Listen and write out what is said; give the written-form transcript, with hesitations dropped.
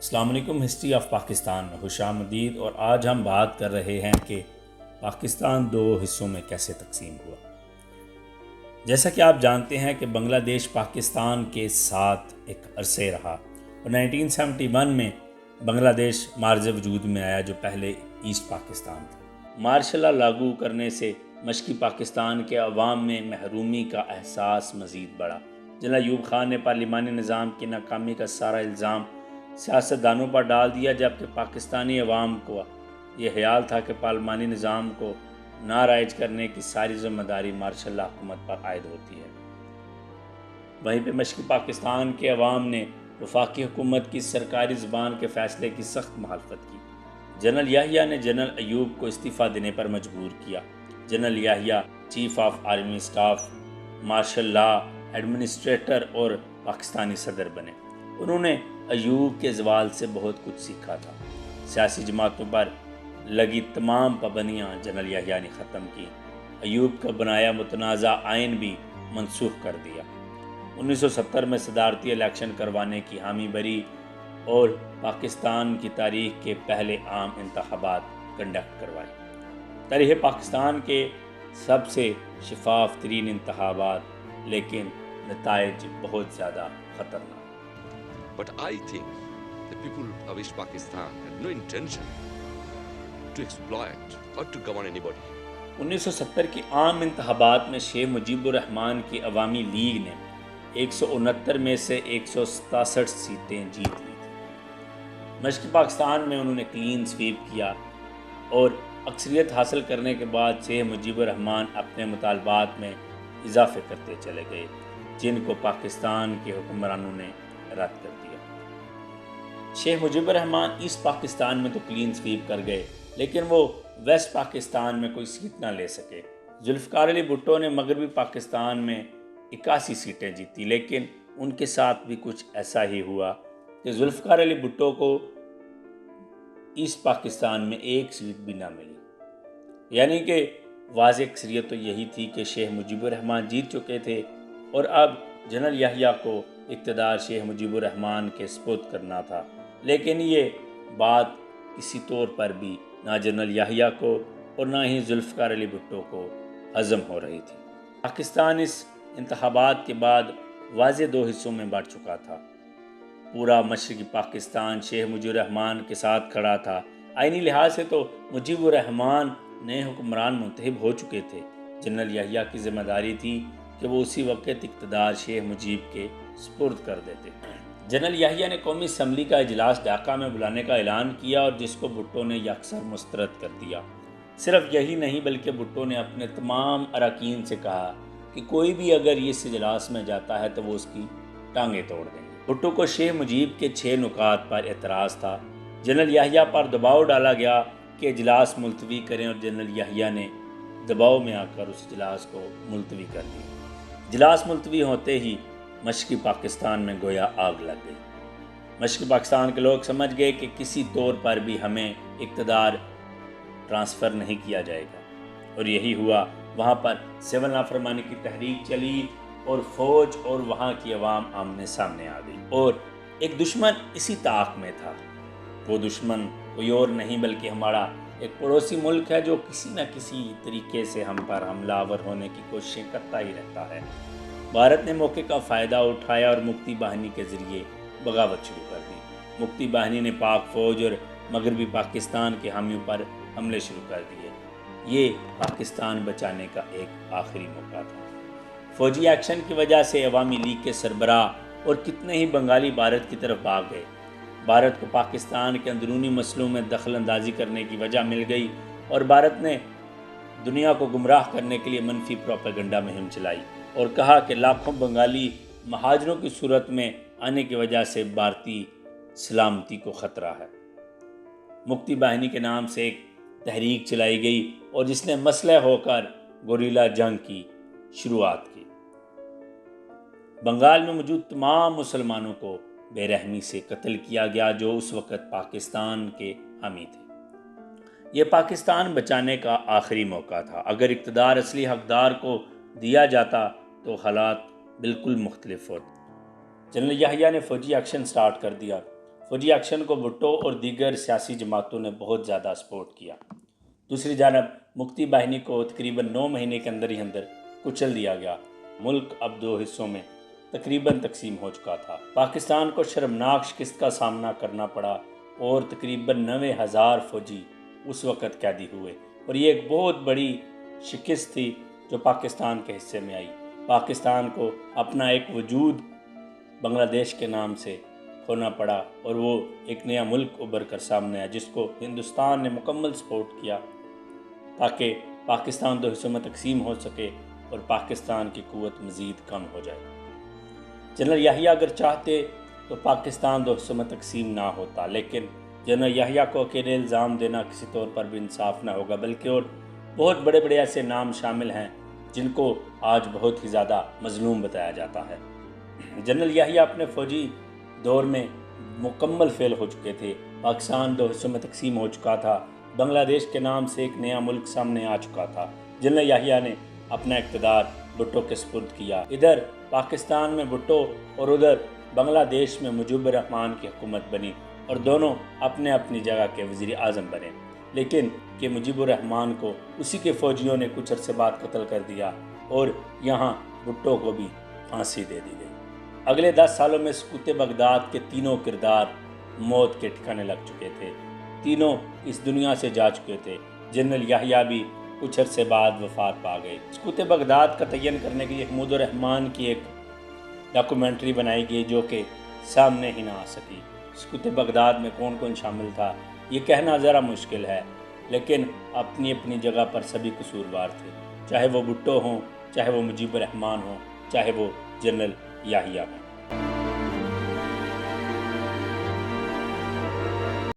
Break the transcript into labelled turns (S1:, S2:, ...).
S1: السلام علیکم۔ History of Pakistan میں خوش آمدید۔ اور آج ہم بات کر رہے ہیں کہ پاکستان دو حصوں میں کیسے تقسیم ہوا۔ جیسا کہ آپ جانتے ہیں کہ بنگلہ دیش پاکستان کے ساتھ ایک عرصے رہا اور 1971 میں بنگلہ دیش مارز وجود میں آیا جو پہلے ایسٹ پاکستان تھا۔ مارشل لا لاگو کرنے سے مشرقی پاکستان کے عوام میں محرومی کا احساس مزید بڑھا۔ جنرل ایوب خان نے پارلیمانی نظام کی ناکامی کا سارا الزام سیاستدانوں پر ڈال دیا، جبکہ پاکستانی عوام کو یہ خیال تھا کہ پارلیمانی نظام کو نارائج کرنے کی ساری ذمہ داری مارشل لا حکومت پر عائد ہوتی ہے۔ وہیں پہ مشرقی پاکستان کے عوام نے وفاقی حکومت کی سرکاری زبان کے فیصلے کی سخت مخالفت کی۔ جنرل یحییٰ نے جنرل ایوب کو استعفیٰ دینے پر مجبور کیا۔ General Yahya chief of army staff, martial law administrator اور پاکستانی صدر بنے۔ انہوں نے ایوب کے زوال سے بہت کچھ سیکھا تھا۔ سیاسی جماعتوں پر لگی تمام پابندیاں جنرل یحییٰ نے ختم کی۔ ایوب کا بنایا متنازع آئین بھی منسوخ کر دیا۔ 1970 میں صدارتی الیکشن کروانے کی حامی بھری اور پاکستان کی تاریخ کے پہلے عام انتخابات کنڈکٹ کروائے۔ تاریخ پاکستان کے سب سے شفاف ترین انتخابات، لیکن نتائج بہت زیادہ خطرناک۔
S2: But I think the people of East Pakistan had no intention to exploit or to govern anybody.
S1: 1970 کی عام انتخابات میں شیخ مجیب الرحمان کی عوامی لیگ نے 169 میں سے 167 سیٹیں جیت لی تھیں۔ مشرقی پاکستان میں انہوں نے کلین سویپ کیا اور اکثریت حاصل کرنے کے بعد شیخ مجیب الرحمان اپنے مطالبات میں اضافے کرتے چلے گئے، جن کو پاکستان کے حکمرانوں نے رد کر دیا۔ شیخ مجیب الرحمان ایسٹ پاکستان میں تو کلین سویپ کر گئے، لیکن وہ ویسٹ پاکستان میں کوئی سیٹ نہ لے سکے۔ ذوالفقار علی بھٹو نے مغربی پاکستان میں 81 سیٹیں جیتی، لیکن ان کے ساتھ بھی کچھ ایسا ہی ہوا کہ ذوالفقار علی بھٹو کو ایسٹ پاکستان میں ایک سیٹ بھی نہ ملی۔ یعنی کہ واضح اکثریت تو یہی تھی کہ شیخ مجیب الرحمان جیت چکے تھے اور اب جنرل یحییٰ کو اقتدار شیخ مجیب الرحمان کے سپرد کرنا تھا۔ لیکن یہ بات کسی طور پر بھی نہ جنرل یحییٰ کو اور نہ ہی ذوالفقار علی بھٹو کو ہضم ہو رہی تھی۔ پاکستان اس انتخابات کے بعد واضح دو حصوں میں بٹ چکا تھا۔ پورا مشرقی پاکستان شیخ مجیب الرحمان کے ساتھ کھڑا تھا۔ آئینی لحاظ سے تو مجیب الرحمان نئے حکمران منتخب ہو چکے تھے۔ جنرل یحییٰ کی ذمہ داری تھی کہ وہ اسی وقت اقتدار شیخ مجیب کے سپرد کر دیتے۔ جنرل یحییٰ نے قومی اسمبلی کا اجلاس ڈھاکہ میں بلانے کا اعلان کیا اور جس کو بھٹو نے یکسر مسترد کر دیا۔ صرف یہی نہیں بلکہ بھٹو نے اپنے تمام اراکین سے کہا کہ کوئی بھی اگر اس اجلاس میں جاتا ہے تو وہ اس کی ٹانگیں توڑ دیں گے۔ بھٹو کو شیخ مجیب کے 6 نکات پر اعتراض تھا۔ جنرل یحییٰ پر دباؤ ڈالا گیا کہ اجلاس ملتوی کریں اور جنرل یحییٰ نے دباؤ میں آ کر اس اجلاس کو ملتوی کر دیا۔ اجلاس ملتوی ہوتے ہی مشرقی پاکستان میں گویا آگ لگ گئی۔ مشرقی پاکستان کے لوگ سمجھ گئے کہ کسی طور پر بھی ہمیں اقتدار ٹرانسفر نہیں کیا جائے گا، اور یہی ہوا۔ وہاں پر سول نافرمانی کی تحریک چلی اور فوج اور وہاں کی عوام آمنے سامنے آ گئی، اور ایک دشمن اسی طاق میں تھا۔ وہ دشمن کوئی اور نہیں بلکہ ہمارا ایک پڑوسی ملک ہے جو کسی نہ کسی طریقے سے ہم پر حملہ آور ہونے کی کوششیں کرتا ہی رہتا ہے۔ بھارت نے موقع کا فائدہ اٹھایا اور مکتی باہنی کے ذریعے بغاوت شروع کر دی۔ مکتی باہنی نے پاک فوج اور مغربی پاکستان کے حامیوں پر حملے شروع کر دیے۔ یہ پاکستان بچانے کا ایک آخری موقع تھا۔ فوجی ایکشن کی وجہ سے عوامی لیگ کے سربراہ اور کتنے ہی بنگالی بھارت کی طرف بھاگ گئے۔ بھارت کو پاکستان کے اندرونی مسئلوں میں دخل اندازی کرنے کی وجہ مل گئی اور بھارت نے دنیا کو گمراہ کرنے کے لیے منفی پروپیگنڈا مہم چلائی اور کہا کہ لاکھوں بنگالی مہاجروں کی صورت میں آنے کی وجہ سے بھارتی سلامتی کو خطرہ ہے۔ مکتی باہنی کے نام سے ایک تحریک چلائی گئی اور جس نے مسلح ہو کر گوریلا جنگ کی شروعات کی۔ بنگال میں موجود تمام مسلمانوں کو بے رحمی سے قتل کیا گیا جو اس وقت پاکستان کے حامی تھے۔ یہ پاکستان بچانے کا آخری موقع تھا۔ اگر اقتدار اصلی حقدار کو دیا جاتا تو حالات بالکل مختلف ہوتے۔ جنرل یحییٰ نے فوجی ایکشن سٹارٹ کر دیا۔ فوجی ایکشن کو بھٹو اور دیگر سیاسی جماعتوں نے بہت زیادہ سپورٹ کیا۔ دوسری جانب مکتی باہنی کو تقریباً 9 مہینے کے اندر ہی اندر کچل دیا گیا۔ ملک اب 2 حصوں میں تقریباً تقسیم ہو چکا تھا۔ پاکستان کو شرمناک شکست کا سامنا کرنا پڑا اور تقریباً 90,000 فوجی اس وقت قیدی ہوئے، اور یہ ایک بہت بڑی شکست تھی جو پاکستان کے حصے میں آئی۔ پاکستان کو اپنا ایک وجود بنگلہ دیش کے نام سے کھونا پڑا، اور وہ ایک نیا ملک ابھر کر سامنے آیا جس کو ہندوستان نے مکمل سپورٹ کیا تاکہ پاکستان 2 حصوں میں تقسیم ہو سکے اور پاکستان کی قوت مزید کم ہو جائے۔ جنرل یحییٰ اگر چاہتے تو پاکستان 2 حصوں میں تقسیم نہ ہوتا، لیکن جنرل یحییٰ کو اکیلے الزام دینا کسی طور پر بھی انصاف نہ ہوگا، بلکہ اور بہت بڑے بڑے ایسے نام شامل ہیں جن کو آج بہت ہی زیادہ مظلوم بتایا جاتا ہے۔ جنرل یحییٰ اپنے فوجی دور میں مکمل فیل ہو چکے تھے۔ پاکستان 2 حصوں میں تقسیم ہو چکا تھا، بنگلہ دیش کے نام سے ایک نیا ملک سامنے آ چکا تھا۔ جنرل یحییٰ نے اپنا اقتدار بھٹو کے سپرد کیا۔ ادھر پاکستان میں بھٹو اور ادھر بنگلہ دیش میں مجیب الرحمان کی حکومت بنی، اور دونوں اپنے اپنی جگہ کے وزیر اعظم بنے، لیکن کہ مجیب الرحمان کو اسی کے فوجیوں نے کچھ عرصے بعد قتل کر دیا اور یہاں بھٹو کو بھی پھانسی دے دی گئی۔ اگلے 10 سالوں میں سقوط بغداد کے تینوں کردار موت کے ٹھکانے لگ چکے تھے، تینوں اس دنیا سے جا چکے تھے۔ جنرل یحییٰ بھی کچھ عرصے بعد وفات پا گئے۔ سقوط بغداد کا تعین کرنے کے لیے حمود الرحمان کی ایک ڈاکومنٹری بنائی گئی جو کہ سامنے ہی نہ آ سکی۔ سقوط بغداد میں کون کون شامل تھا یہ کہنا ذرا مشکل ہے، لیکن اپنی اپنی جگہ پر سبھی قصوروار تھے، چاہے وہ بھٹو ہوں، چاہے وہ مجیب الرحمان ہوں، چاہے وہ جنرل یحییٰ ہوں۔